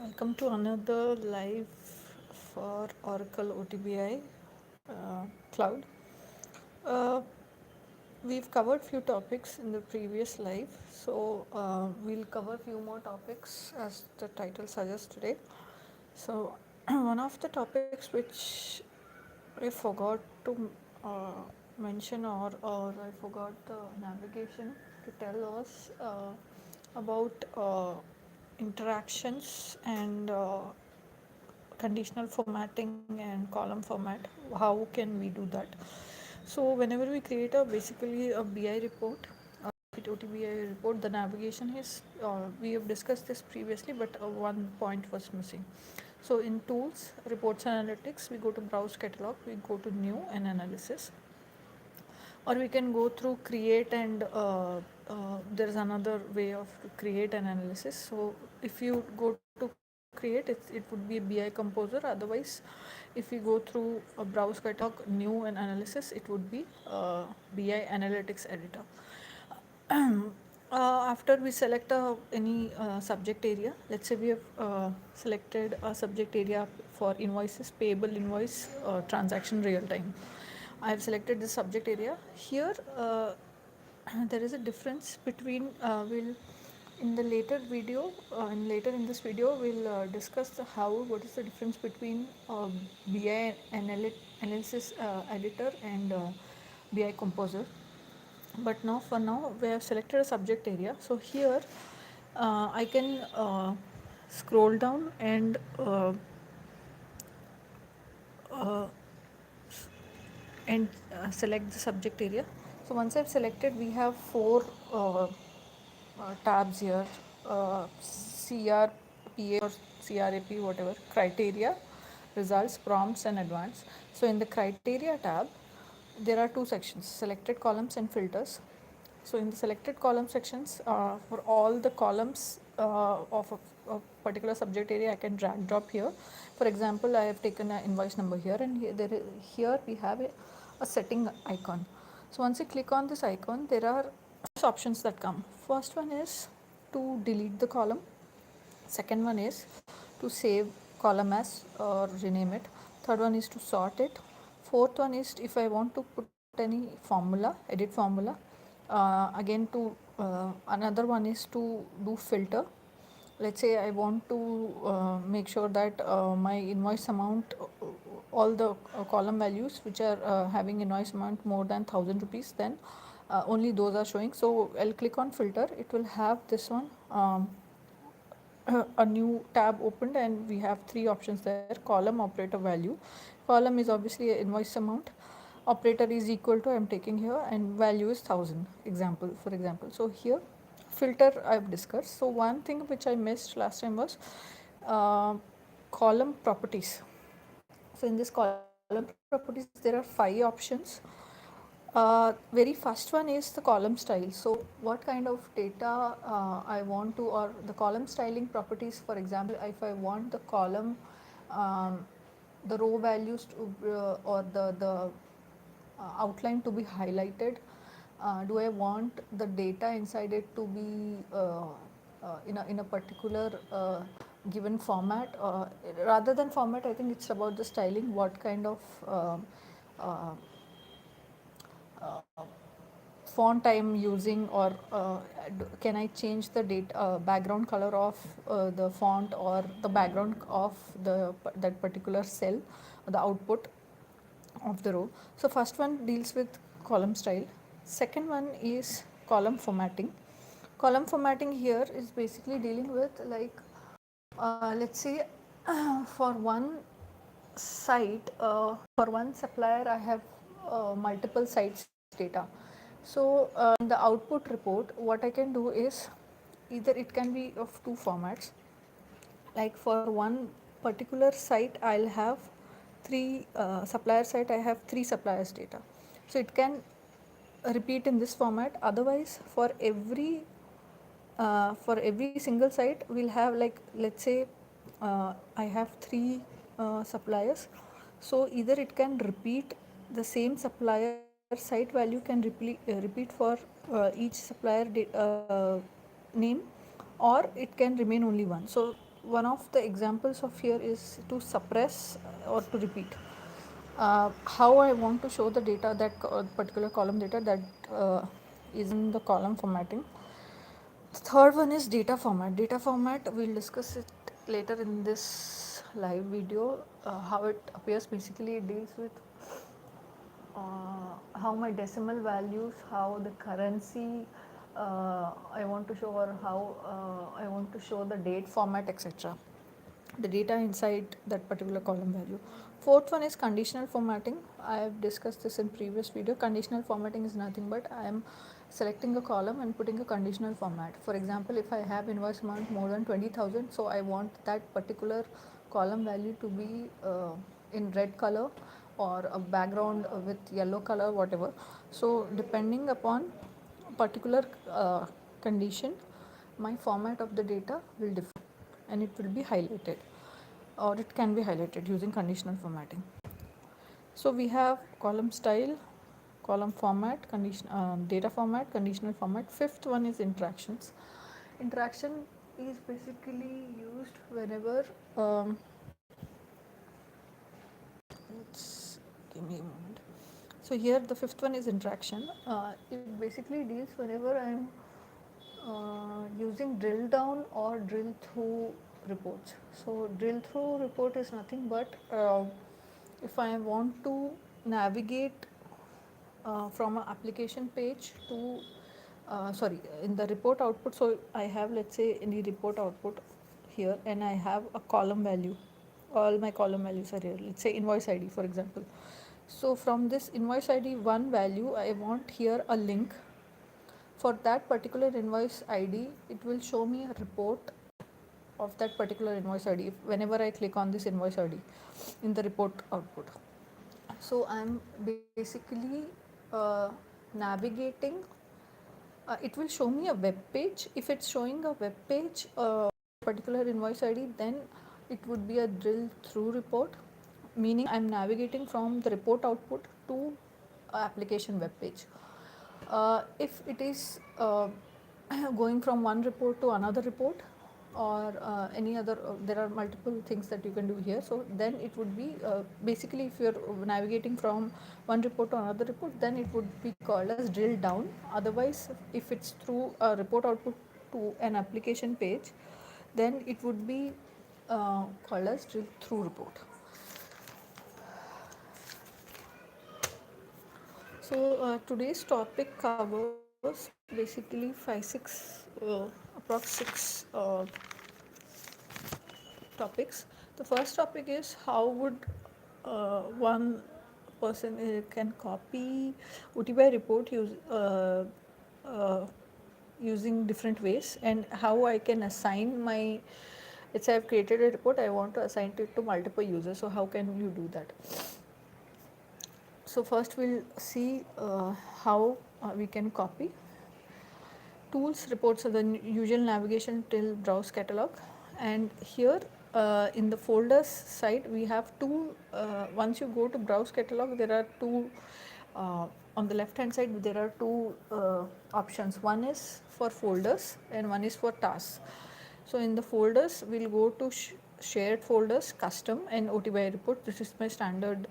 Welcome to another live for Oracle OTBI Cloud. Uh, we've covered few topics in the previous live, so we'll cover few more topics as the title suggests today. So one of the topics which I forgot to mention or I forgot the navigation to tell us about interactions and conditional formatting and column format. How can we do that? So whenever we create basically a BI report, OTBI report, the navigation is we have discussed this previously, but one point was missing. So in tools, reports and analytics, we go to browse catalog, we go to new and analysis, or we can go through create and there's another way of create and analysis. So if you go to create, it would be a BI composer. Otherwise, if you go through a browse catalog, new and analysis, it would be BI analytics editor. After we select any subject area, let's say we have selected a subject area for invoices, payable invoice, transaction real time. I have selected the subject area. Here, there is a difference between, we'll in the later video, and later in this video, we'll discuss what is the difference between BI analysis editor and BI composer. But now for now we have selected a subject area, so here I can scroll down and uh, select the subject area. So once I've selected, we have four tabs here: CRPA or CRAP, whatever, criteria, results, prompts, and advanced. So in the criteria tab, there are two sections: selected columns and filters. So in the selected column sections, for all the columns of a particular subject area, I can drag drop here. For example, I have taken an invoice number here, and here we have a setting icon. So once you click on this icon, there are options that come. First one is to delete the column. Second one is to save column as or rename it. Third one is to sort it. Fourth one is if I want to put any formula, edit formula. Again, to another one is to do filter. Let's say I want to make sure that my invoice amount, all the column values which are having invoice amount more than 1,000 rupees, then only those are showing. So I'll click on filter. It will have this one, a new tab opened, and we have three options there: column, operator, value. Column is obviously invoice amount, operator is equal to I'm taking here, and value is 1,000, example, for example. So here filter I've discussed. So one thing which I missed last time was uh, column properties. So in this column properties, there are 5 options. Very first one is the column style. So what kind of data I want to, or the column styling properties. For example, if I want the column, um, the row values to, or the outline to be highlighted. Do I want the data inside it to be in a particular given format? Rather than format, I think it's about the styling. What kind of uh, uh, font I am using, or can I change the background color of the font, or the background of that particular cell, the output of the row. So first one deals with column style. Second one is column formatting. Column formatting here is basically dealing with, like, let's say for one site, for one supplier, I have multiple sites data. So in the output report, what I can do is, either it can be of two formats. Like for one particular site, I'll have three supplier site, I have three suppliers data. So it can repeat in this format. Otherwise, for every single site, we'll have, like, let's say I have three suppliers. So either it can repeat the same supplier site value, can repeat for each supplier name, or it can remain only one. So one of the examples of here is to suppress or to repeat. How I want to show the data, that particular column data that is in the column formatting. The third one is data format. Data format, we'll discuss it later in this live video. How it appears, basically it deals with how my decimal values, how the currency I want to show, or how I want to show the date format, etc. The data inside that particular column value. Fourth one is conditional formatting. I have discussed this in previous video. Conditional formatting is nothing but I am selecting a column and putting a conditional format. For example, if I have invoice amount more than 20,000, so I want that particular column value to be in red color or a background with yellow color, whatever. So depending upon particular condition, my format of the data will differ and it will be highlighted, or it can be highlighted using conditional formatting. So we have column style, column format, data format, conditional format. Fifth one is interactions. Interaction is basically used whenever let's give me a moment. So here the fifth one is interaction. It basically deals whenever I'm using drill down or drill through reports. So drill through report is nothing but if I want to navigate from an application page to sorry, in the report output. So I have, let's say, in the report output here, and I have a column value. All my column values are here. Let's say invoice ID, for example. So from this invoice ID one value, I want here a link. For that particular invoice ID, it will show me a report of that particular invoice ID whenever I click on this invoice ID in the report output. So I'm basically navigating. It will show me a web page. If it's showing a web page particular invoice ID, then it would be a drill through report, meaning I'm navigating from the report output to application web page. If it is going from one report to another report, or any other, there are multiple things that you can do here. So then it would be basically, if you're navigating from one report to another report, then it would be called as drill down. Otherwise, if it's through a report output to an application page, then it would be called as drill through report. So today's topic covers basically 6 topics. The first topic is how would one person can copy otbi report using different ways, and how I can assign my, let's say I've created a report, I want to assign it to multiple users. So how can you do that? So first we'll see how we can copy. Tools, reports are the usual navigation till browse catalog, and here in the folders side we have two. Once you go to browse catalog, there are two. On the left hand side there are two options. One is for folders and one is for tasks. So in the folders we'll go to shared folders, custom, and otbi report. This is my standard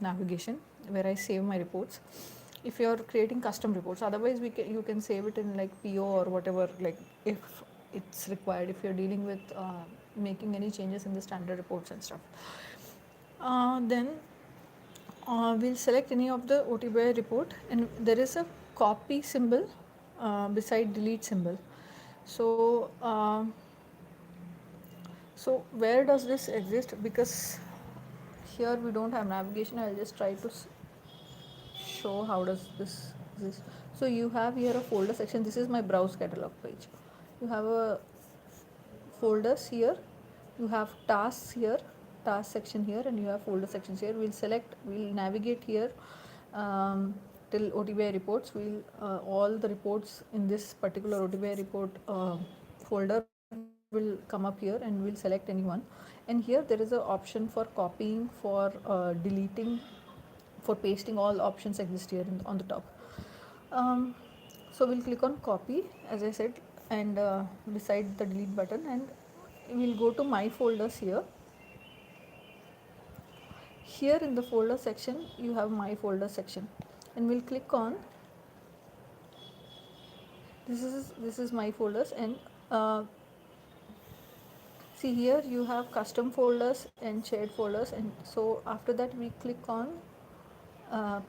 navigation where I save my reports. If you are creating custom reports, otherwise you can save it in like PO or whatever, like if it's required, if you're dealing with making any changes in the standard reports and stuff. Then we'll select any of the otbi report, and there is a copy symbol beside delete symbol. So so where does this exist? Because here we don't have navigation, I'll just try to show how does this exist. So you have here a folder section. This is my browse catalog page. You have a folders here, you have tasks here, task section here, and you have folder sections here. We'll navigate here till otbi reports. We'll all the reports in this particular otbi report folder will come up here, and we'll select any one. And here there is an option for copying, for deleting, for pasting. All options exist here on the top. So we'll click on copy, as I said, and beside the delete button, and we'll go to my folders here. Here in the folder section you have my folder section, and we'll click on this is my folders. And see, here you have custom folders and shared folders. And so after that we click on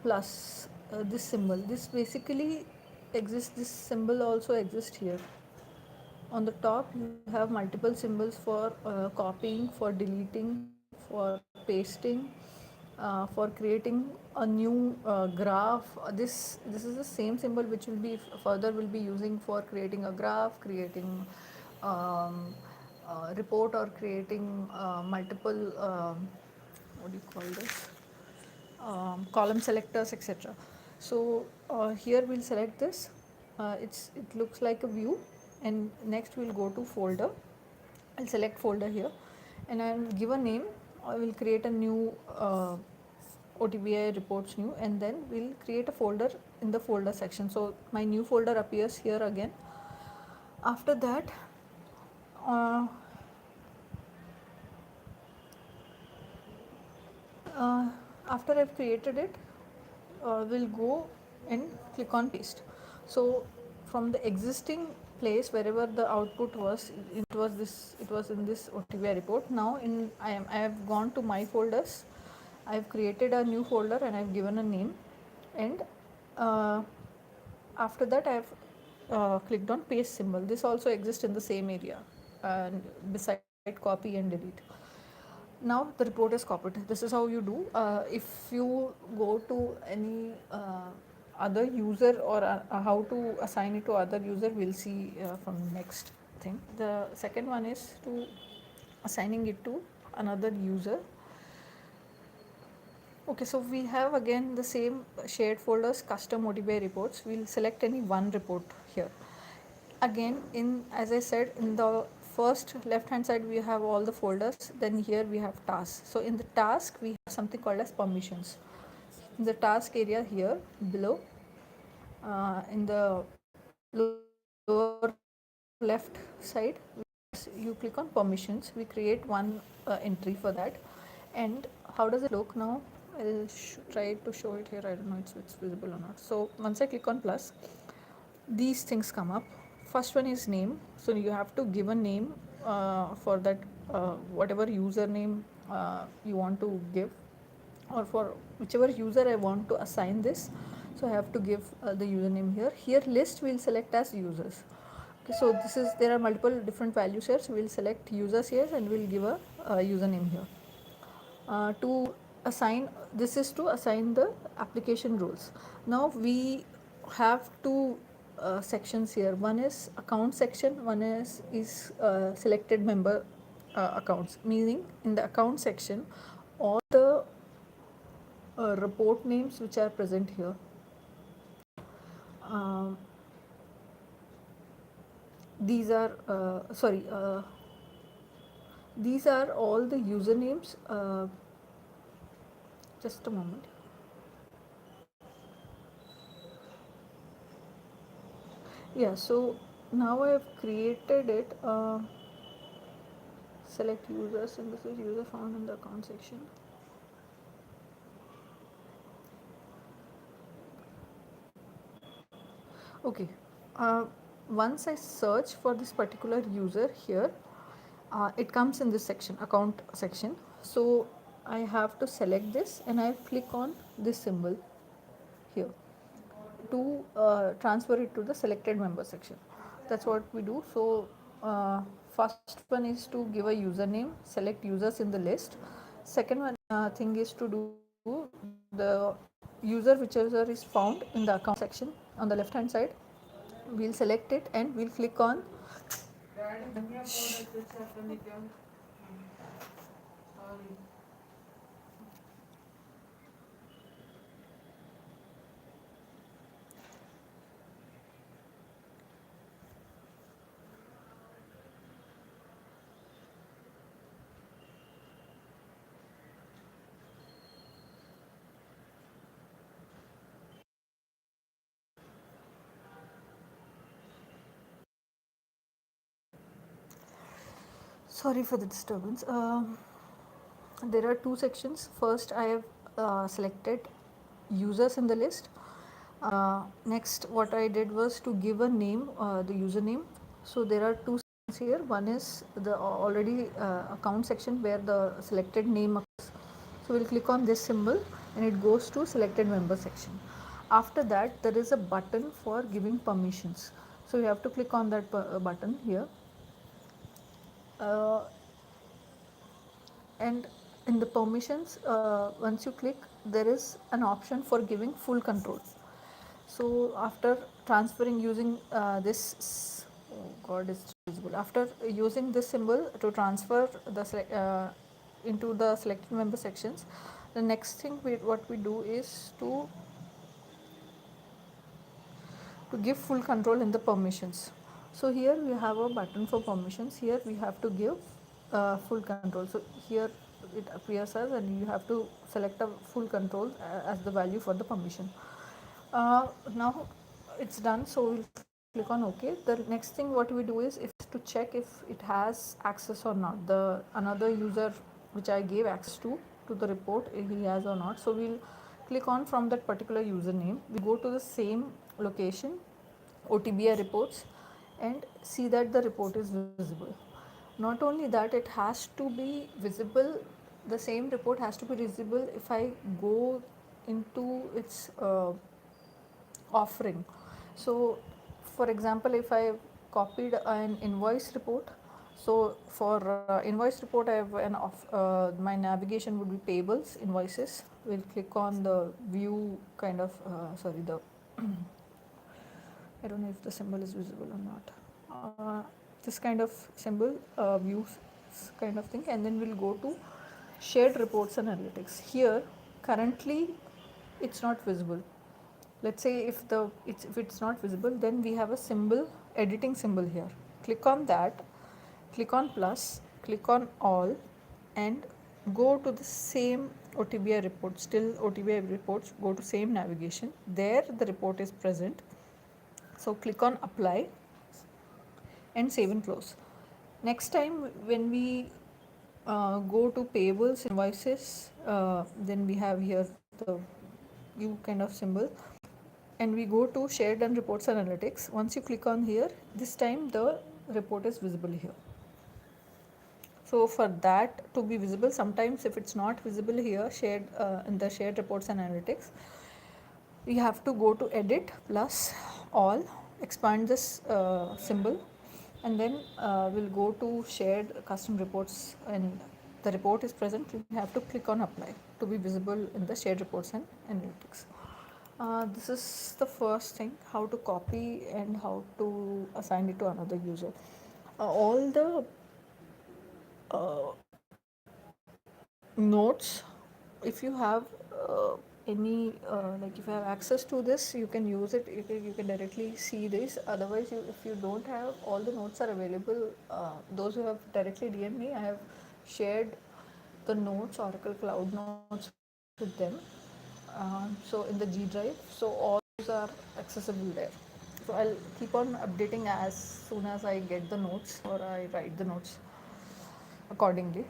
plus this symbol. This basically exists, this symbol also exists here. On the top you have multiple symbols for copying, for deleting, for pasting, for creating a new graph. This is the same symbol which will be further will be using for creating a graph, creating um, report, or creating multiple what do you call this, column selectors, etc. So here we'll select this. It looks like a view. And next we'll go to folder. I'll select folder here, and I'll give a name. I will create a new OTBI reports new, and then we'll create a folder in the folder section. So my new folder appears here again. After that, uh, uh, after I've created it, we'll go and click on paste. So from the existing place wherever the output was, it was in this OTBI report. Now I have gone to my folders. I've created a new folder and I've given a name. And uh, after that I've clicked on paste symbol. This also exists in the same area, and beside copy and delete. Now the report is copied. This is how you do. If you go to any other user, or how to assign it to other user, we'll see from next thing. The second one is to assigning it to another user. Okay, so we have again the same shared folders, custom OTBI reports. We'll select any one report here. Again, in as I said, in the first left hand side we have all the folders. Then here we have tasks. So in the task we have something called as permissions. In the task area here below, in the lower left side, you click on permissions. We create one entry for that. And how does it look now? I'll try to show it here. I don't know if it's visible or not. So once I click on plus, these things come up. First one is name. So you have to give a name for that, whatever username you want to give, or for whichever user I want to assign this. So I have to give the username here. Here list we'll select as users. Okay, so this is, there are multiple different values here. So we'll select users here and we'll give a username here. To assign, this is to assign the application rules. Now we have two sections here. One is account section, one is selected member accounts. Meaning in the account section, all the report names which are present here, um, these are these are all the usernames. Just a moment. Yeah, so now I have created it. Select users, and this is user found in the account section. Okay, once I search for this particular user here, it comes in this section, account section. So I have to select this and I click on this symbol here to transfer it to the selected member section. That's what we do. So first one is to give a username, select users in the list. Second one thing is to do the user whichever is found in the account section on the left hand side. We'll select it and we'll click on Sorry for the disturbance. There are two sections. First, I have selected users in the list. Next, what I did was to give a name, the username. So there are two sections here. One is the already account section where the selected name occurs. So we'll click on this symbol and it goes to selected member section. After that, there is a button for giving permissions. So you have to click on that button here. Uh, and in the permissions, once you click, there is an option for giving full control. So after transferring using this, oh god, it's visible. After using this symbol to transfer the into the selected member sections, the next thing what we do is to give full control in the permissions. So here we have a button for permissions. Here we have to give full control. So here it appears as, and you have to select a full control as the value for the permission. Now it's done, so we'll click on OK. The next thing what we do is if to check if it has access or not. The another user which I gave access to the report, he has or not. So we'll click on from that particular username. We go to the same location, otbi reports, and see that the report is visible. Not only that, it has to be visible, the same report has to be visible if I go into its offering. So for example, if I copied an invoice report, so for invoice report I have my navigation would be payables invoices. We'll click on the view kind of sorry, the I don't know if the symbol is visible or not. This kind of symbol, views kind of thing, and then we'll go to shared reports and analytics. Here currently it's not visible. Let's say if it's not visible, then we have a symbol, editing symbol here. Click on that, click on plus, click on all, and go to the same otbi report. Still otbi reports, go to same navigation. There the report is present. So click on apply and save and close. Next time when we go to payables invoices, then we have here the view kind of symbol, and we go to shared and reports analytics. Once you click on here, this time the report is visible here. So for that to be visible, sometimes if it's not visible here, shared in the shared reports and analytics, we have to go to edit plus all, expand this symbol, and then we'll go to shared custom reports, and the report is present. We have to click on apply to be visible in the shared reports and analytics. This is the first thing, how to copy and how to assign it to another user. All the notes, if you have any like if you have access to this, you can use it. You can directly see this. Otherwise, if you don't have, all the notes are available. Those who have directly DM me, I have shared the notes, Oracle Cloud notes with them. So in the G drive, so all those are accessible there. So I'll keep on updating as soon as I get the notes or I write the notes accordingly.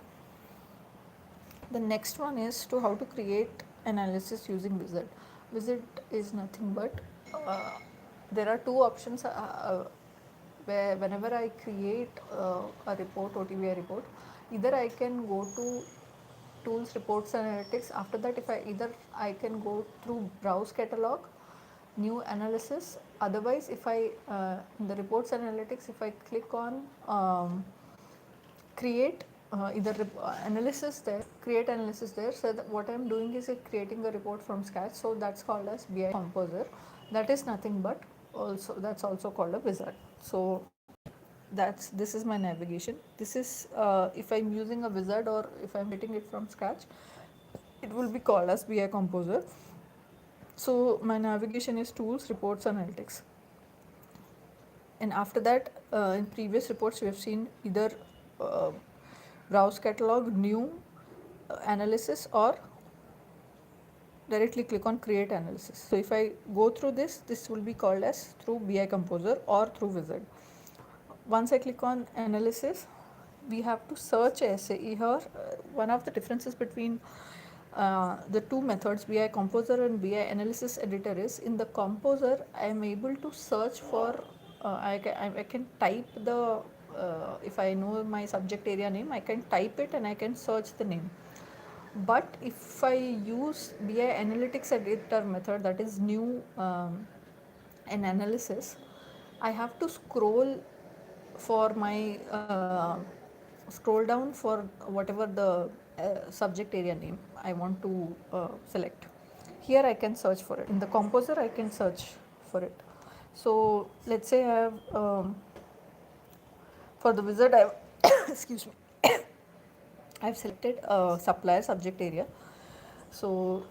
The next one is to how to create analysis using wizard. Wizard is nothing but there are two options where whenever I create a report, OTBI report, either I can go to tools, reports, analytics. After that, if I can go through browse catalog, new analysis. Otherwise, if I in the reports analytics, if I click on create analysis there, create analysis there. So what I'm doing is creating a report from scratch. So that's called as BI Composer. That is nothing but that's also called a wizard. So this is my navigation. This is if I'm using a wizard or if I'm creating it from scratch, it will be called as BI Composer. So my navigation is tools, reports, analytics. And after that, in previous reports we have seen either browse catalog, new analysis, or directly click on create analysis. So if I go through this will be called as through BI Composer or through wizard. Once I click on analysis, we have to search essay here. One of the differences between the two methods, BI Composer and BI Analysis Editor, is in the Composer I am able to search for, I can type the, if I know my subject area name, I can type it and I can search the name. But if I use BI Analytics Editor method, that is new and analysis, I have to for my scroll down for whatever the subject area name I want to select. Here I can search for it. In the composer I can search for it. So let's say I have for the wizard I have excuse me, I have selected supplier subject area. So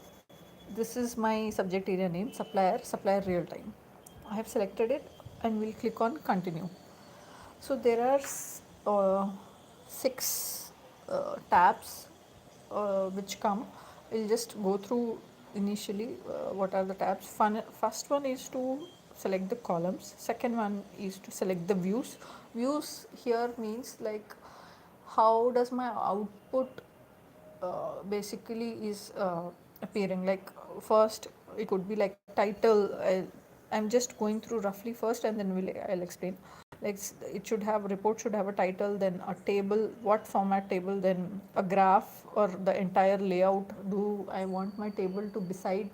this is my subject area name, supplier real time. I have selected it and we'll click on continue. So there are six tabs which come. We'll just go through initially what are the tabs. First one is to select the columns. Second one is to select the views. Views here means like how does my output basically is appearing. Like first it could be like title. I'm just going through roughly first and then I'll explain. Like it should have, report should have a title, then a table, what format table, then a graph or the entire layout. Do I want my table to beside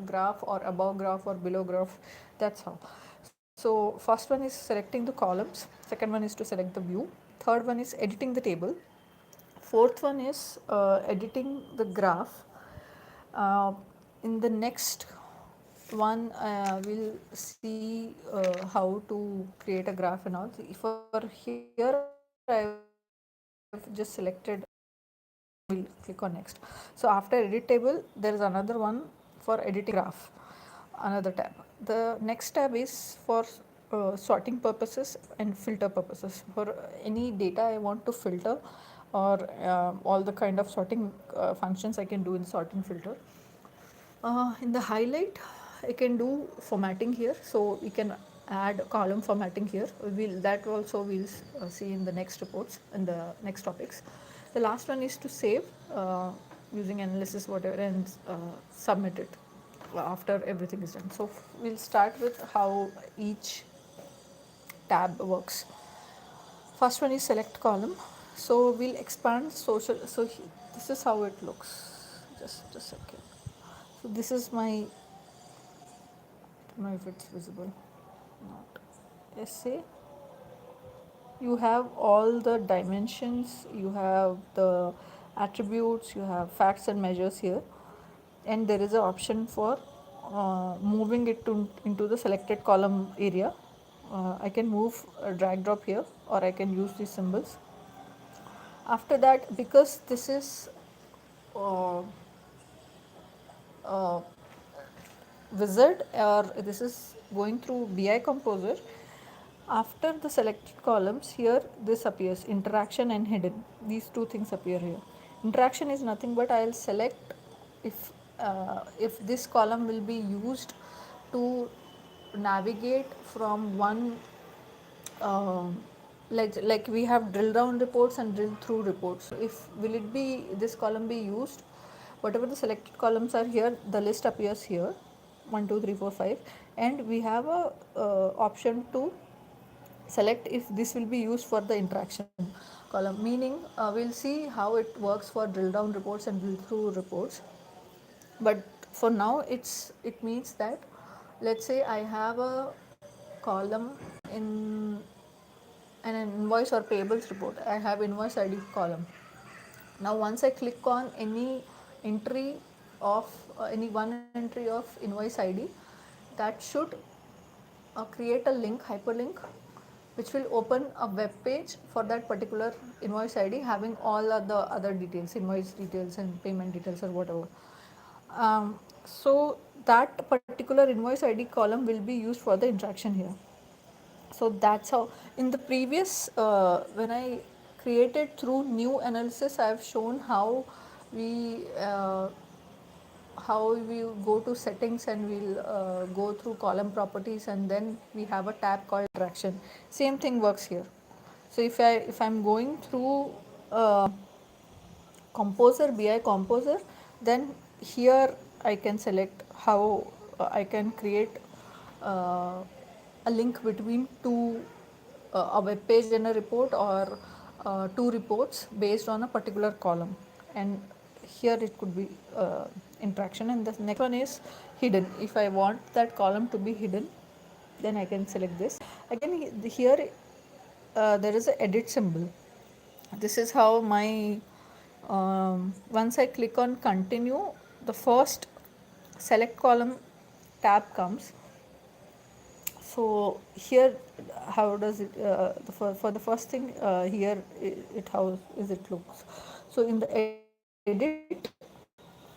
graph or above graph or below graph? That's how. So first one is selecting the columns, second one is to select the view, third one is editing the table, fourth one is editing the graph. In the next one we'll see how to create a graph and all. For here I've just selected we'll click on next. So after edit table there is another one for editing graph, another tab. The next tab is for sorting purposes and filter purposes. For any data I want to filter or all the kind of sorting functions I can do in sorting filter. In the highlight I can do formatting here, so we can add column formatting here. That also we'll see in the next reports and the next topics. The last one is to save using analysis whatever and submit it after everything is done. So we'll start with how each tab works. First one is select column. So we'll expand social. So this is how it looks. Just a second. So this is my, I don't know if it's visible, not essay. You have all the dimensions, you have the attributes, you have facts and measures here, and there is an option for moving it into the selected column area. I can move drag drop here or I can use these symbols. After that, because this is uh, uh, wizard or this is going through BI Composer, after the selected columns here this appears, interaction and hidden, these two things appear here. Interaction is nothing but I'll select if this column will be used to navigate from one like we have drill down reports and drill through reports. So if will it be this column be used, whatever the selected columns are here, the list appears here 1 2 3 4 5, and we have a option to select if this will be used for the interaction column, meaning we'll see how it works for drill down reports and drill through reports. But for now it means that let's say I have a column in an invoice or payables report. I have invoice ID column. Now once I click on any entry of any one entry of invoice ID, that should create a link, hyperlink, which will open a web page for that particular invoice ID having all of the other details, invoice details and payment details or whatever. So that particular invoice ID column will be used for the interaction here. So that's how in the previous when I created through new analysis I have shown we uh, how we go to settings and we'll go through column properties and then we have a tab called interaction. Same thing works here. So if I'm going through composer, bi composer, then here I can select how I can create uh, a link between two, a web page and a report, or two reports based on a particular column, and here it could be interaction. And the next one is hidden. If I want that column to be hidden, then I can select this. Again, here there is a edit symbol. This is how my once I click on continue, the first select column tab comes. So here, how does it for the first thing, here it how is it looks. So in the edit,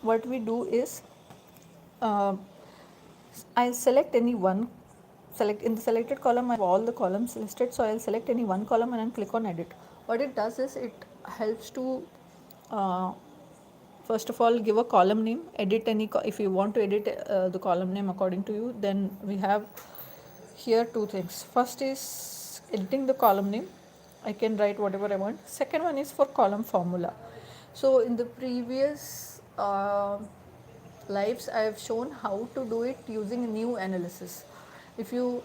what we do is uh, I'll select any one, select in the selected column. I have all the columns listed, so I'll select any one column and then click on edit. What it does is it helps to uh, first of all give a column name, edit any if you want to edit the column name according to you, then we have here two things. First is editing the column name. I can write whatever I want. Second one is for column formula. So in the previous lives I have shown how to do it using new analysis. If you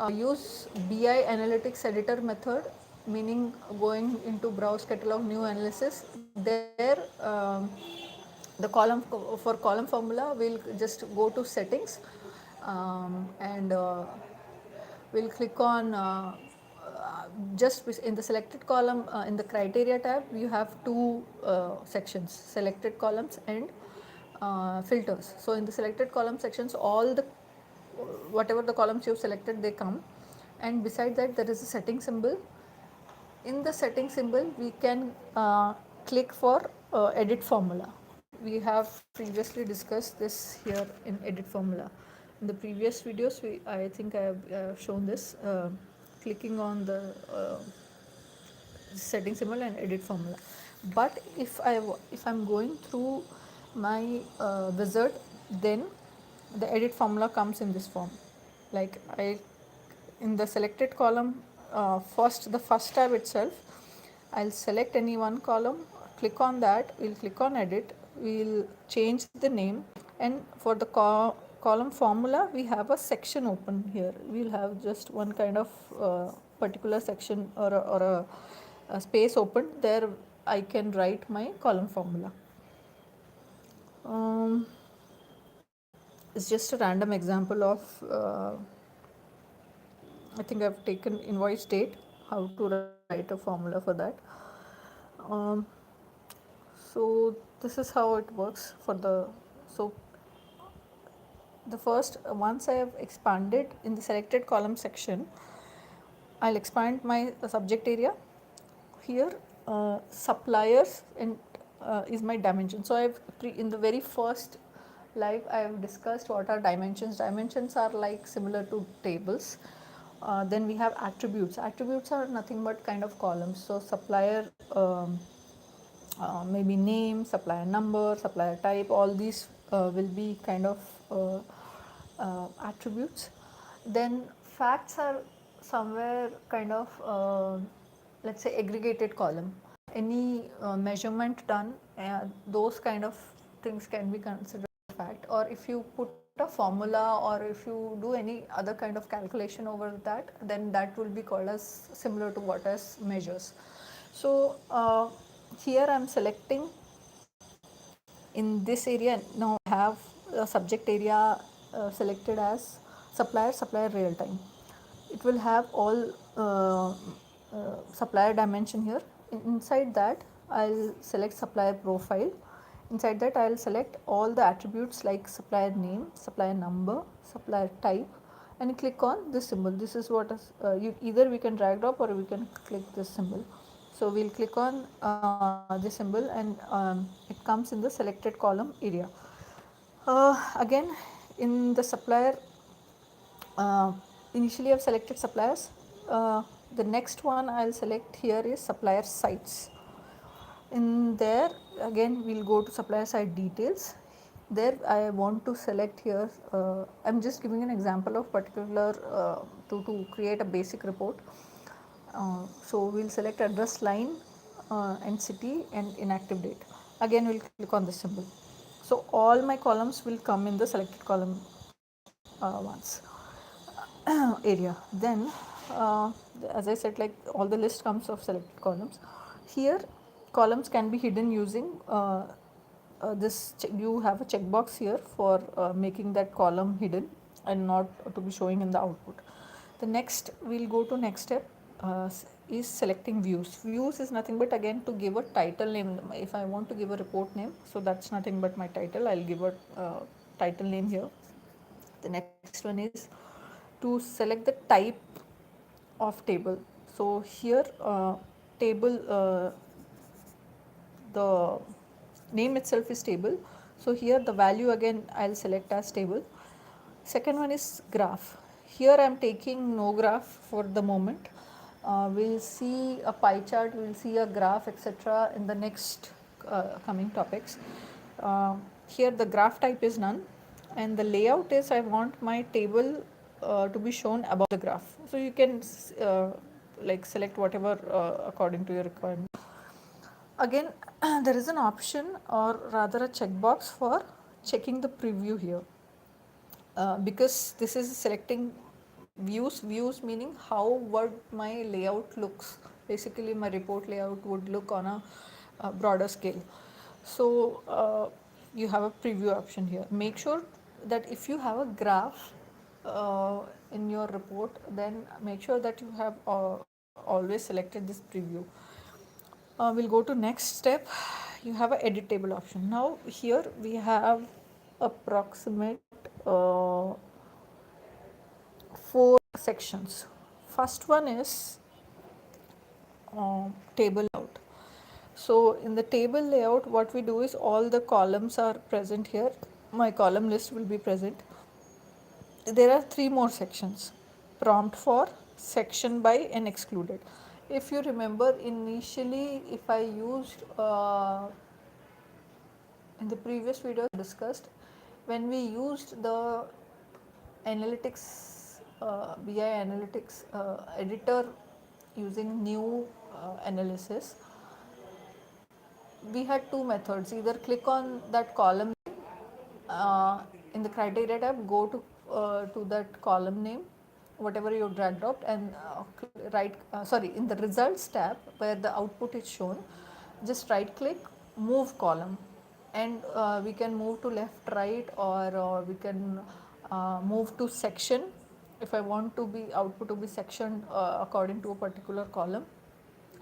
use BI analytics editor method, meaning going into browse catalog new analysis, there the column for column formula we'll just go to settings, and we'll click on just in the selected column, in the criteria tab you have two sections, selected columns and filters. So in the selected column sections, all the whatever the columns you've selected they come, and beside that there is a setting symbol. In the setting symbol we can click for edit formula. We have previously discussed this here in edit formula. In the previous videos I think I have shown this, clicking on the setting symbol and edit formula. But if I'm going through my wizard, then the edit formula comes in this form. Like I in the selected column, first the first tab itself, I'll select any one column, click on that, we'll click on edit, we'll change the name, and for the column formula we have a section open here. We'll have just one kind of particular section, or a space open there. I can write my column formula. um, it's just a random example of I think I've taken invoice date, how to write a formula for that. um, so this is how it works for the, so the first, once I have expanded in the selected column section, I'll expand my subject area. Here suppliers and is my dimension. So I've in the very first live I have discussed what are dimensions. Dimensions are like similar to tables. Then we have attributes. Attributes are nothing but kind of columns. So supplier, maybe name, supplier number, supplier type, all these will be kind of attributes. Then facts are somewhere kind of let's say aggregated column. Any measurement done, those kind of things can be considered fact. Or if you put a formula, or if you do any other kind of calculation over that, then that will be called as similar to what as measures. So here I am selecting in this area. Now I have a subject area selected as supplier real time. It will have all supplier dimension here. Inside that I'll select supplier profile. Inside that I'll select all the attributes like supplier name, supplier number, supplier type, and click on this symbol. This is what is either we can drag drop or we can click this symbol. So we'll click on this symbol, and it comes in the selected column area. Again, in the supplier, initially I've selected suppliers. The next one I'll select here is supplier sites. In there again we'll go to supplier site details. There I want to select here, I'm just giving an example of particular to create a basic report. So we'll select address line and city and inactive date. Again we'll click on this symbol. So all my columns will come in the selected column once area. Then as I said, like all the list comes of selected columns. Here columns can be hidden using you have a checkbox here for making that column hidden and not to be showing in the output. The next we'll go to next step is selecting views. Views is nothing but again to give a title name. If I want to give a report name, so that's nothing but my title. I'll give a title name here. The next one is to select the type of table. So here table the name itself is table. So here the value again I'll select as table. Second one is graph. Here I am taking no graph for the moment. We'll see a pie chart, we'll see a graph, etc. in the next coming topics. Here the graph type is none, and the layout is I want my table to be shown above the graph. So you can like select whatever according to your requirement. Again, there is an option or rather a checkbox for checking the preview here. Because this is selecting views meaning how would my layout looks, basically my report layout would look on a broader scale. So you have a preview option here. Make sure that if you have a graph in your report, then make sure that you have always selected this preview. We'll go to next step. You have a edit table option. Now here we have approximate 4 sections. First one is table layout. So in the table layout, what we do is all the columns are present here. My column list will be present. There are 3 more sections: prompt for, section by, and excluded. If you remember, initially if I used in the previous video discussed, when we used the analytics BI analytics editor using new analysis, we had 2 methods. Either click on that column in the criteria tab, go to that column name, whatever you dragged out, and in the results tab where the output is shown, just right click, move column, and we can move to left, right, or we can move to section if I want to be output to be sectioned according to a particular column,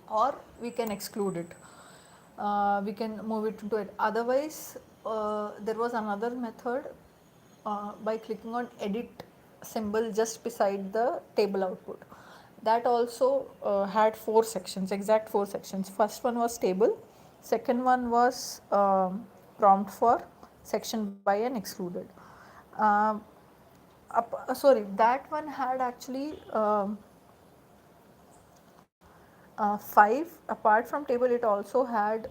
or we can exclude it. We can move it into it. Otherwise, there was another method by clicking on edit symbol just beside the table output. That also had 4 sections, exact 4 sections. First one was table, second one was prompt for, section by, and excluded. Sorry, that one had actually 5. Apart from table, it also had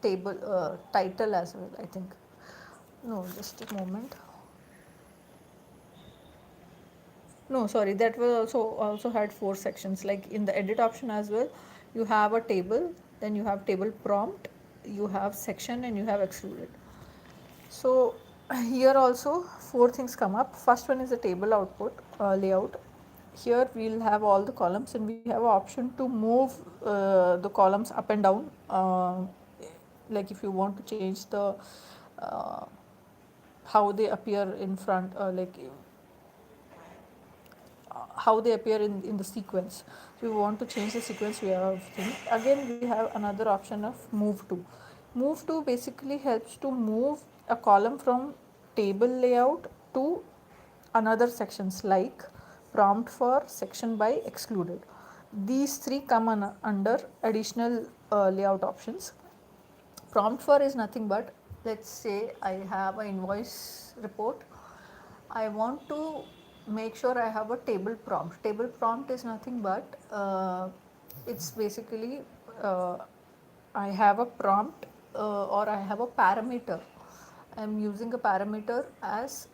table title as well, I think. No, just a moment. No, sorry, that was also had 4 sections. Like in the edit option as well, you have a table, then you have table prompt, you have section, and you have excluded. So here also 4 things come up. First one is the table output layout. Here we'll have all the columns, and we have an option to move the columns up and down. Like if you want to change the how they appear in front, how they appear in the sequence. So we want to change the sequence, we have things. Again we have another option of move to. Move to basically helps to move a column from table layout to another sections like prompt for, section by, excluded. These 3 come under additional layout options. Prompt for is nothing but, let's say I have an invoice report. I want to make sure I have a table prompt. Table prompt is nothing but it's basically I have a prompt or I have a parameter. I am using a parameter as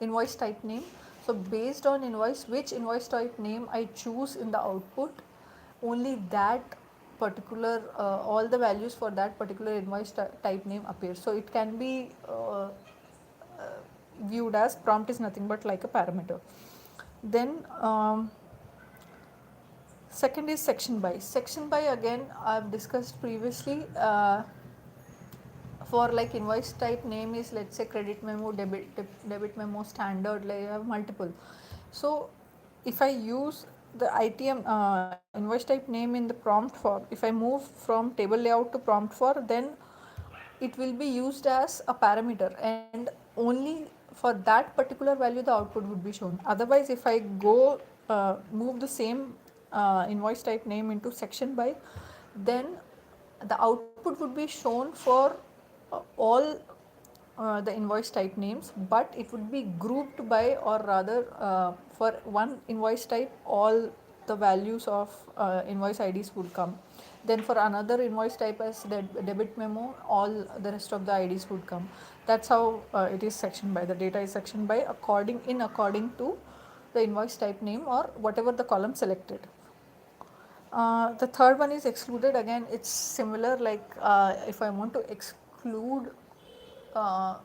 invoice type name. So based on invoice, which invoice type name I choose in the output, only that particular all the values for that particular invoice type name appear. So it can be viewed as prompt is nothing but like a parameter. Then second is section by. Section by again I've discussed previously. For like invoice type name is, let's say, credit memo, debit memo, standard, like you have multiple. So if I use the ITM invoice type name in the prompt form, if I move from table layout to prompt for, then it will be used as a parameter, and only for that particular value the output would be shown. Otherwise, if I go move the same invoice type name into section by, then the output would be shown for all the invoice type names, but it would be grouped by, or rather for one invoice type all the values of invoice IDs would come. Then for another invoice type as debit memo, all the rest of the IDs would come. That's how it is sectioned by. The data is sectioned by according to the invoice type name or whatever the column selected. The third one is excluded. Again, it's similar, like if I want to exclude uh,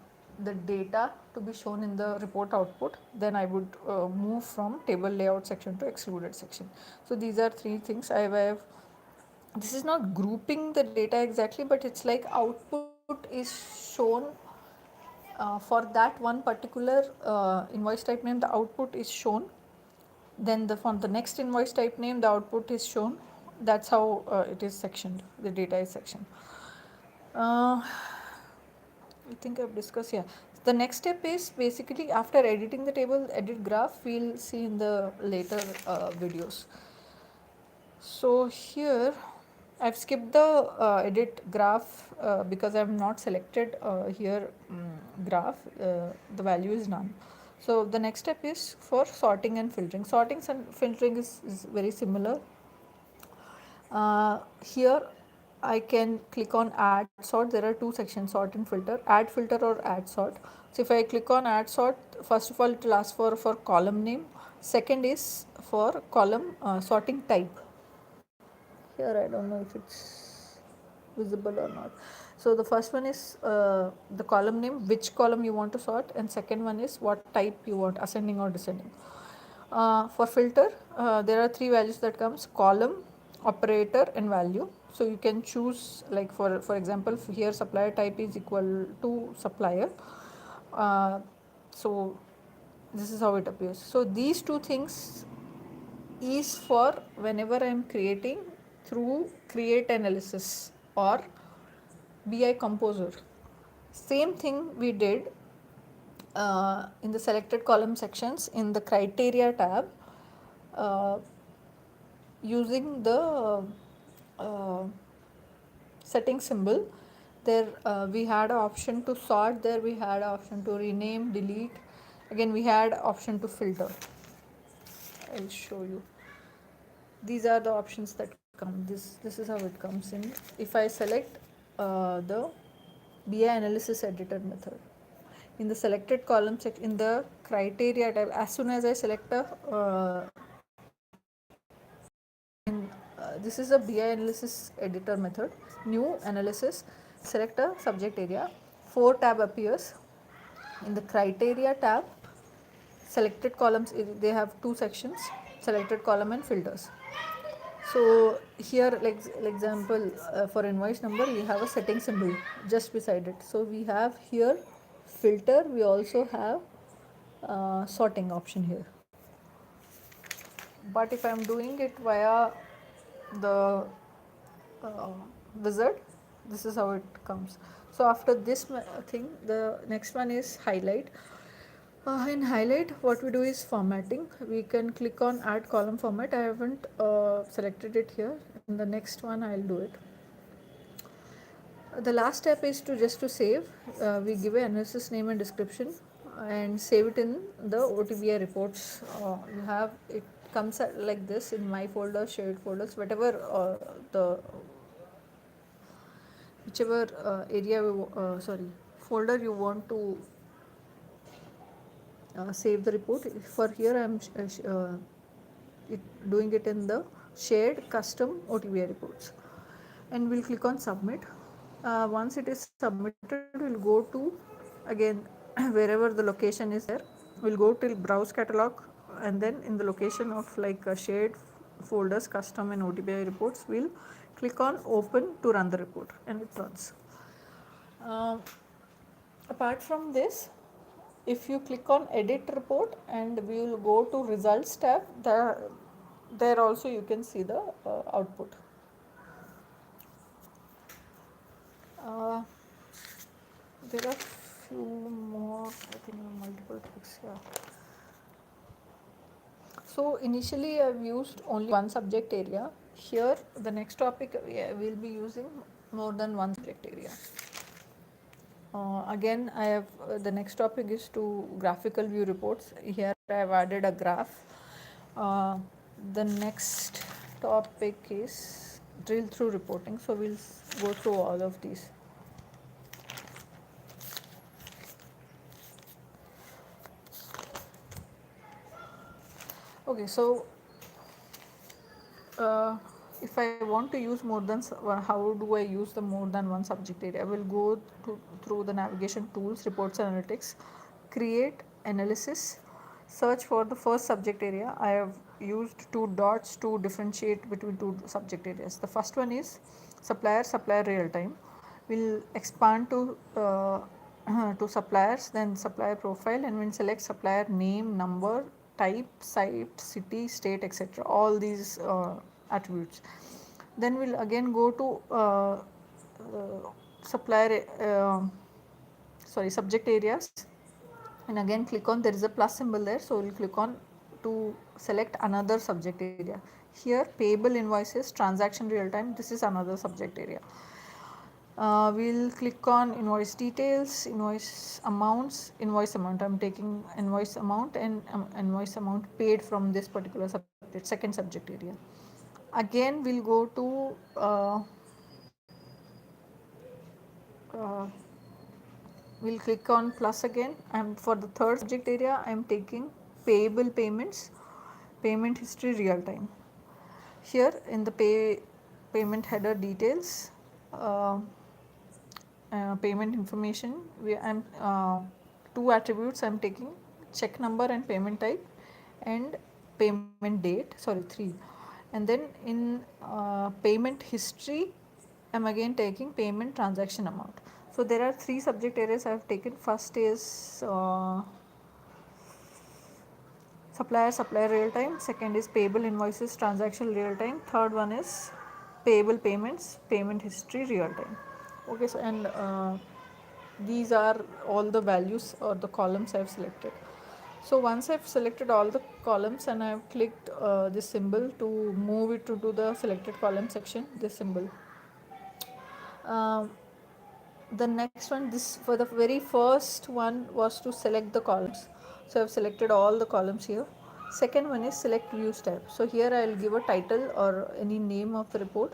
the data to be shown in the report output, then I would move from table layout section to excluded section. So these are three things I have. This is not grouping the data exactly, but it's like output is shown for that one particular invoice type name, the output is shown. Then for the next invoice type name, the output is shown. That's how it is sectioned, the data is sectioned. I think I've discussed, yeah. The next step is basically after editing the table, edit graph, we'll see in the later videos. So here I've skipped the edit graph because I've not selected here graph, the value is none. So the next step is for sorting and filtering. Sorting and filtering is very similar. Here I can click on add sort. There are two sections, sort and filter, add filter or add sort. So if I click on add sort, first of all it will ask for column name. Second is for column sorting type. Here I don't know if it's visible or not. So the first one is the column name, which column you want to sort, and second one is what type you want, ascending or descending. For filter, there are three values that comes: column, operator, and value. So you can choose, like for example, here supplier type is equal to supplier. So this is how it appears. So these two things is for whenever I am creating through create analysis or BI composer. Same thing we did in the selected column sections in the criteria tab, uh, using the uh, setting symbol. There we had an option to sort, there we had an option to rename, delete, again we had option to filter. I'll show you. These are the options that come. This is how it comes in. If I select the BI analysis editor method, in the selected column in the criteria tab, as soon as I select a this is a BI analysis editor method, new analysis, select a subject area, 4 tab appears. In the criteria tab, selected columns, they have two sections, selected column and filters. So here, like example, for invoice number we have a setting symbol just beside it. So we have here filter, we also have sorting option here. But if I am doing it via the wizard, this is how it comes. So after this thing, the next one is highlight. In highlight, what we do is formatting. We can click on add column format. I haven't selected it here. In the next one I'll do it. The last step is to save. We give an analysis name and description and save it in the OTBI reports. You have it comes like this in my folder, shared folders, whatever the whichever area folder you want to save the report. For here I am doing it in the shared custom OTBI reports, and we'll click on submit. Once it is submitted, we'll go to again wherever the location is there, we'll go till browse catalog, and then in the location of like shared folders custom and OTBI reports, we'll click on open to run the report, and it runs. uh, Apart from this, if you click on edit report and we will go to results tab, there also you can see the output. uh, there are few more, I think multiple tricks. Yeah, so initially I've used only one subject area. Here the next topic, we'll be using more than one subject area. Again, I have the next topic is to graphical view reports. Here I have added a graph. Uh, the next topic is drill through reporting. So we'll go through all of these. Okay, so uh, if I want to use more than, how do I use the more than one subject area? I will go through the navigation tools, reports, analytics, create analysis, search for the first subject area. I have used two dots to differentiate between two subject areas. The first one is supplier real time. We'll expand to suppliers, then supplier profile, and we'll select supplier name, number, type, site, city, state, etc. All these attributes. Then we'll again go to supplier subject areas, and again click on, there is a plus symbol there, so we'll click on to select another subject area. Here payable invoices, transaction real time, this is another subject area. We'll click on invoice details, invoice amounts, invoice amount. I'm taking invoice amount and invoice amount paid from this particular subject, second subject area. Again, we'll go to uh, we'll click on plus again, and for the third subject area, I'm taking payable payments, payment history real time. Here in the payment header details, uh, payment information, I'm two attributes I'm taking, check number and payment type, and payment date, sorry, three. And then in payment history, I'm again taking payment transaction amount. So there are three subject areas I have taken. First is supplier real time, second is payable invoices transaction real time, third one is payable payments payment history real time. Okay, so and these are all the values or the columns I have selected. So once I've selected all the columns and I have clicked this symbol to move it to the selected column section, this symbol. um, the next one, this for the very first one was to select the columns, so I've selected all the columns here. Second one is select views tab, so here I'll give a title or any name of the report.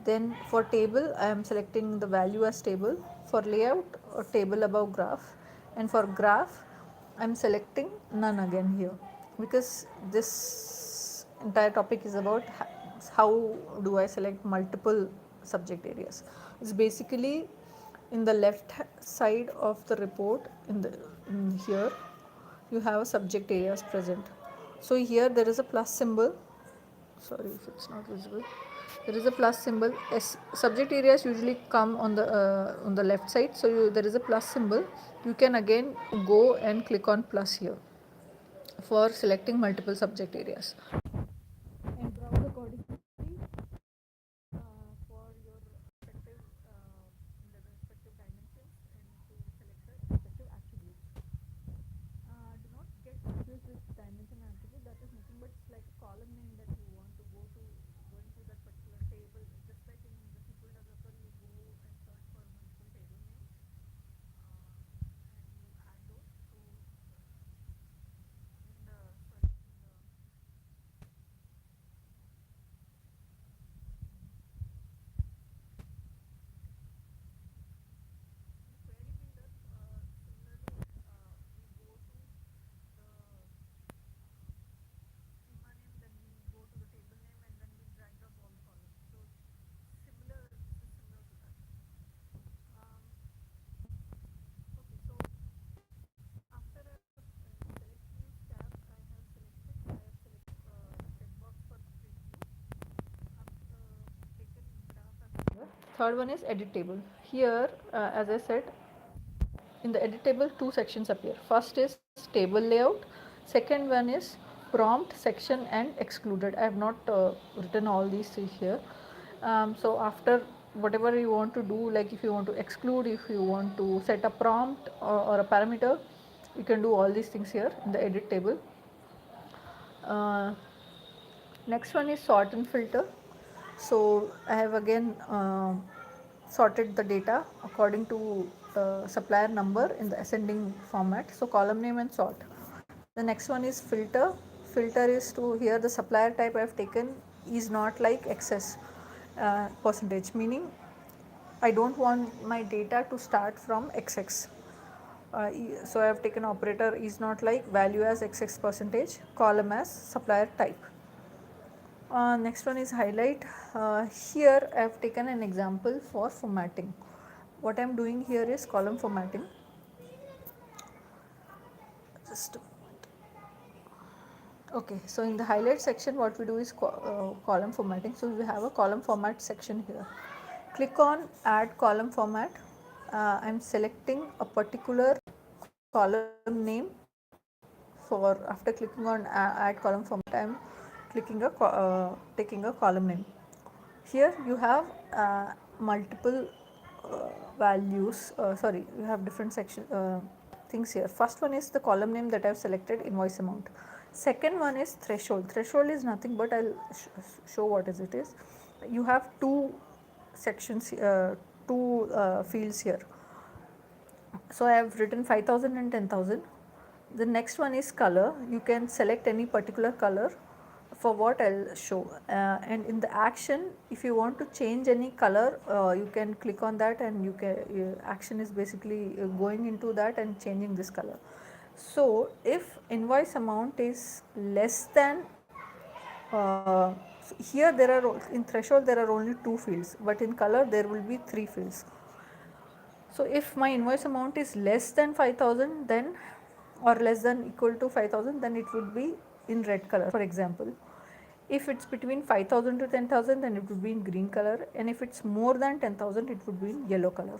Then for table, I am selecting the value as table. For layout, or table above graph, and for graph I'm selecting none again here, because this entire topic is about how do I select multiple subject areas. It's basically in the left side of the report, in here you have a subject areas present. So here there is a plus symbol, sorry if it's not visible, there is a plus symbol. Subject areas usually come on the left side, so there is a plus symbol. You can again go and click on plus here for selecting multiple subject areas and browse accordingly for your respective in the respective dimensions and to select the respective attributes. Do not get confused with dimension and attribute. That is nothing but like a column name that you want to go into that particular table. Just like in the SQL developer, you go and search for multiple table names and you add those to in the third one is edit table. Here, as I said, in the edit table, two sections appear. First is table layout. Second one is prompt, section, and excluded. I have not written all these three here. So after whatever you want to do, like if you want to exclude, if you want to set a prompt or a parameter, you can do all these things here in the edit table. Uh, Next one is sort and filter. So I have again sorted the data according to supplier number in the ascending format. So column name and sort. The next one is filter. Filter is to, here the supplier type I have taken is not like excess percentage, meaning I don't want my data to start from XX. So I have taken operator is not like value as XX percentage, column as supplier type. Next one is highlight. Here I have taken an example for formatting. What I am doing here is column formatting. Just a moment. Okay, so in the highlight section what we do is column formatting. So we have a column format section here. Click on add column format. I am selecting a particular column name. For after clicking on add column format, I am clicking taking a column name. Here you have multiple values, you have different section things here. First one is the column name that I have selected, invoice amount. Second one is threshold. Threshold is nothing but I will show what is it is. You have two sections, two fields here. So I have written 5,000 and 10,000. The next one is color. You can select any particular color for what I'll show. And in the action, if you want to change any color, you can click on that, and you can action is basically going into that and changing this color. So if invoice amount is less than here there are in threshold there are only two fields, but in color there will be three fields. So if my invoice amount is less than 5,000, then or less than equal to 5,000, then it would be in red color, for example. If it's between 5,000 to 10,000, then it would be in green color, and if it's more than 10,000, it would be in yellow color.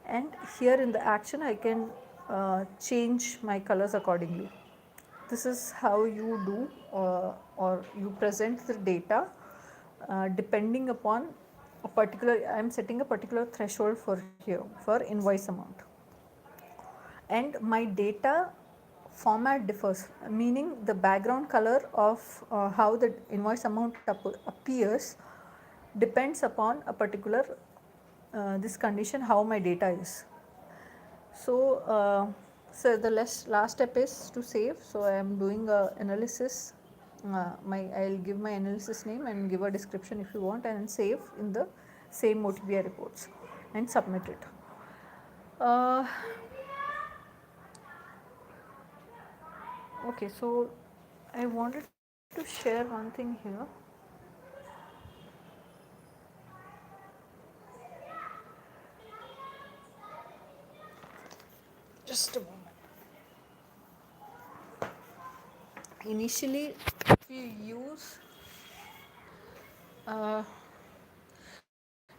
And here in the action I can change my colors accordingly. This is how you do or you present the data depending upon a particular, I am setting a particular threshold for here for invoice amount. And my data format differs, meaning the background color of how the invoice amount appears depends upon a particular this condition, how my data is. So the last step is to save. So I am doing a analysis. I'll give my analysis name and give a description if you want, and save in the same OTBI reports and submit it. Okay, so I wanted to share one thing here. Just a moment. Initially, if you use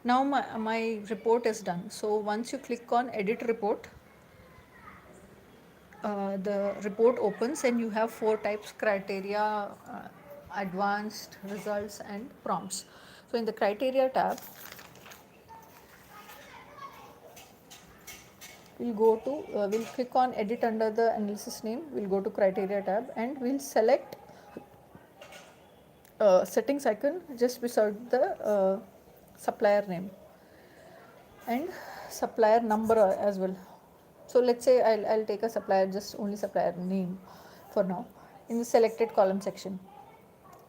now my report is done. So once you click on edit report, the report opens and you have four types: criteria, advanced, results, and prompts. So in the criteria tab, we'll click on edit under the analysis name. We'll go to criteria tab and we'll select settings icon just beside the supplier name and supplier number as well. So let's say I'll take a supplier, just only supplier name for now, in the selected column section.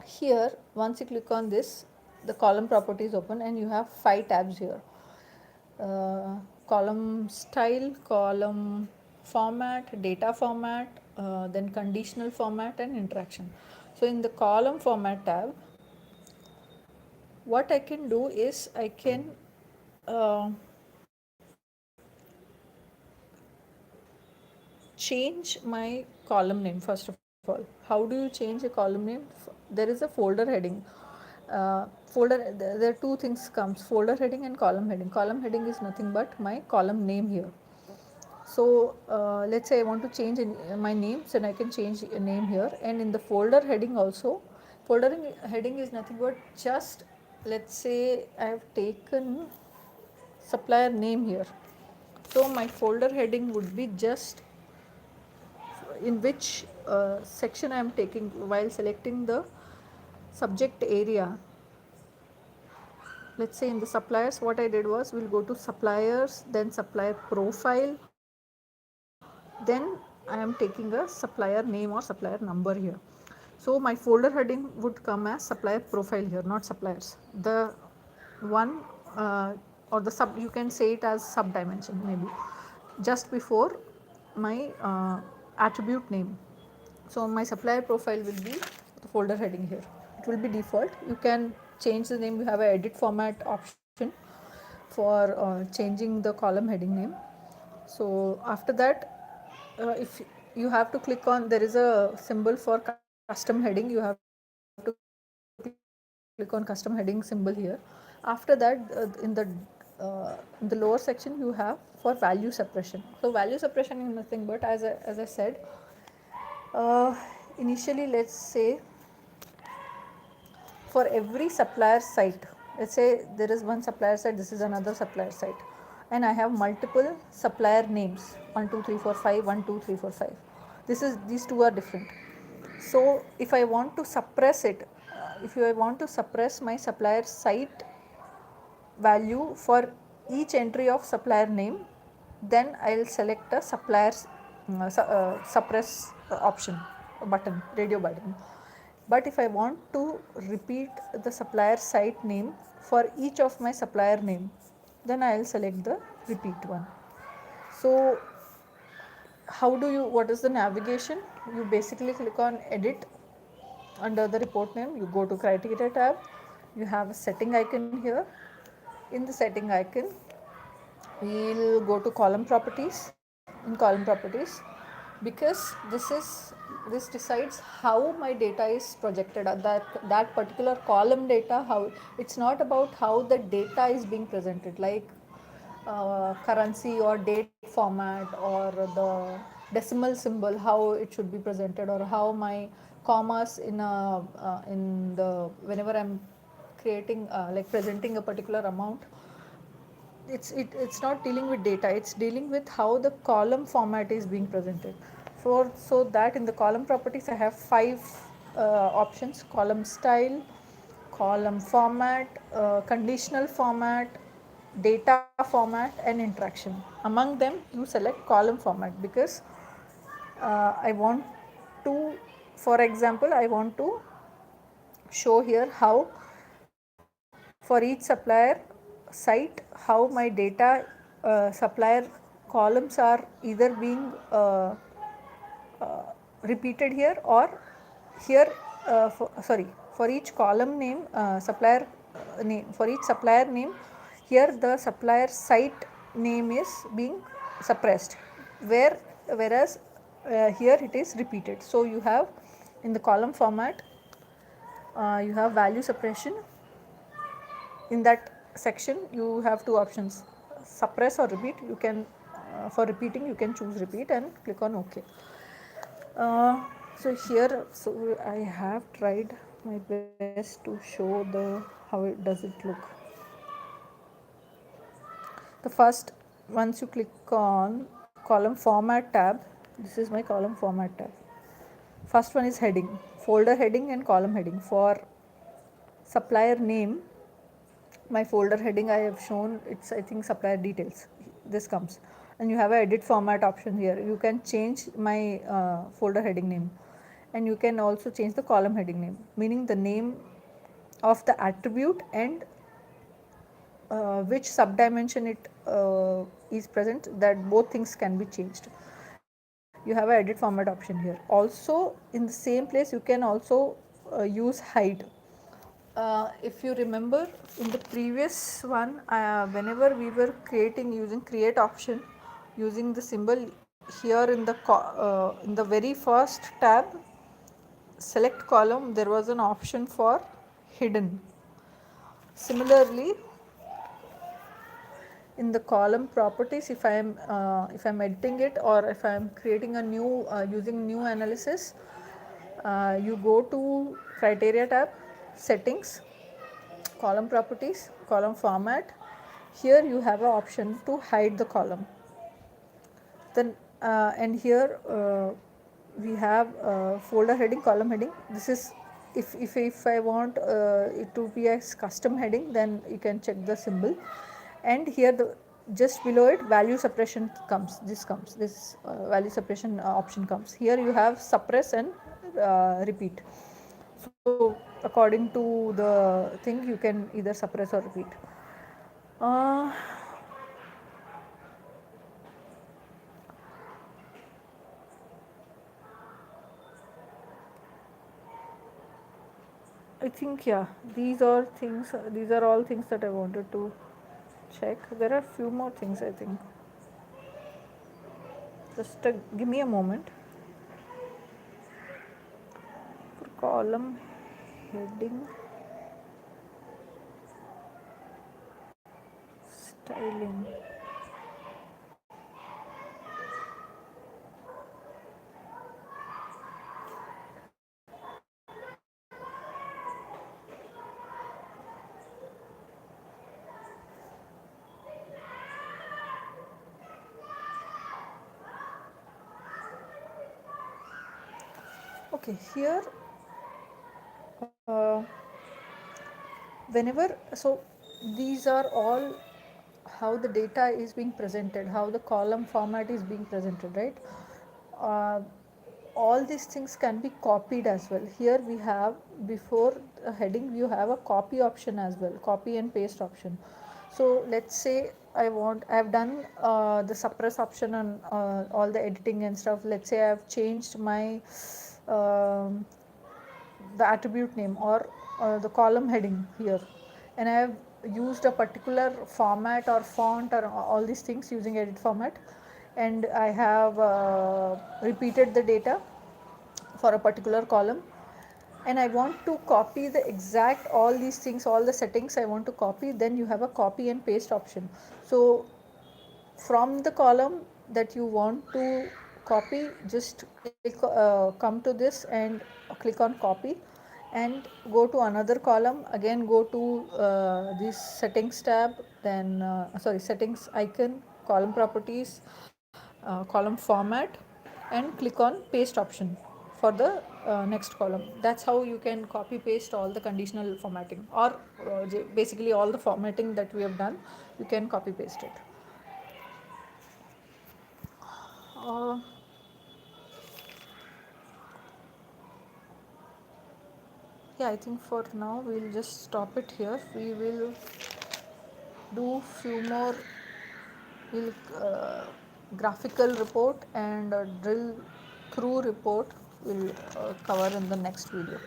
Here once you click on this, the column properties open and you have 5 tabs here. Column style, column format, data format, then conditional format, and interaction. So in the column format tab, what I can do is I can change my column name. First of all, how do you change a column name? There is a folder heading. Folder, there are two things comes, folder heading and column heading. Column heading is nothing but my column name here. So let's say I want to change my name, so I can change a name here. And in the folder heading also, folder heading is nothing but just, let's say I have taken supplier name here. So my folder heading would be just in which section I am taking while selecting the subject area. Let's say in the suppliers, what I did was, we'll go to suppliers, then supplier profile, then I am taking a supplier name or supplier number here. So my folder heading would come as supplier profile here, not suppliers. The one or the sub, you can say it as sub dimension maybe, just before my attribute name. So my supplier profile will be the folder heading here. It will be default. You can change the name. You have a edit format option for changing the column heading name. So after that, if you have to click on, there is a symbol for custom heading. You have to click on custom heading symbol here. After that, in the lower section, you have for value suppression. So value suppression is nothing but, as I said, initially, let's say for every supplier site, let's say there is one supplier site, this is another supplier site, and I have multiple supplier names, 1 2 3 4 5, 1 2 3 4 5. This is, these two are different. So if I want to suppress it, if I want to suppress my supplier site value for each entry of supplier name, then I will select a supplier's suppress option, button, radio button. But if I want to repeat the supplier site name for each of my supplier name, then I will select the repeat one. So how do you, what is the navigation? You basically click on edit. Under the report name, you go to criteria tab, you have a setting icon here. In the setting icon, we'll go to column properties. In column properties, because this decides how my data is projected at that particular column data. How, it's not about how the data is being presented, like currency or date format or the decimal symbol, how it should be presented, or how my commas in the, whenever I'm creating like presenting a particular amount. It's not dealing with data, it's dealing with how the column format is being presented. So that in the column properties, I have 5 options: column style, column format, conditional format, data format, and interaction. Among them, you select column format, because I want to, for example, I want to show here how for each supplier site, how my data supplier columns are either being repeated here, or here for each column name, supplier name, for each supplier name, here the supplier site name is being suppressed, whereas here it is repeated. So you have, in the column format, you have value suppression. In that section, you have two options: suppress or repeat. You can for repeating, you can choose repeat and click on OK. So here, so I have tried my best to show the how it does it look. The first, once you click on column format tab, this is my column format tab. First one is heading, folder heading and column heading. For supplier name, my folder heading I have shown, it's I think supplier details, this comes, and you have a edit format option here. You can change my folder heading name, and you can also change the column heading name, meaning the name of the attribute and which subdimension it is present, that both things can be changed. You have an edit format option here. Also in the same place, you can also use hide. If you remember in the previous one, whenever we were creating using create option, using the symbol here in the very first tab, select column, there was an option for hidden. Similarly, in the column properties, if I'm editing it or if I'm creating a new using new analysis, you go to criteria tab, settings, column properties, column format. Here you have an option to hide the column. Then and here we have folder heading, column heading. This is if I want it to be a custom heading, then you can check the symbol. And here the just below it, value suppression comes. This value suppression option comes. Here you have suppress and repeat. So according to the thing, you can either suppress or repeat. uh, I think, yeah, these are all things that I wanted to check. There are few more things, I think. Just give me a moment. For column heading, styling. Okay, here whenever, so these are all how the data is being presented, how the column format is being presented, right? uh, all these things can be copied as well. Here we have, before the heading, you have a copy option as well, copy and paste option. So let's say I have done the suppress option on all the editing and stuff. Let's say I have changed my um, the attribute name or the column heading here, and I have used a particular format or font or all these things using edit format, and I have repeated the data for a particular column, and I want to copy the exact all these things, all the settings I want to copy. Then you have a copy and paste option. So from the column that you want to copy, just come to this and click on copy, and go to another column, again go to this settings tab, then sorry, settings icon, column properties, column format, and click on paste option for the next column. That's how you can copy paste all the conditional formatting, or basically all the formatting that we have done, you can copy paste it. uh, yeah, I think for now we'll just stop it here. We will do few more, we'll graphical report and drill through report will cover in the next video.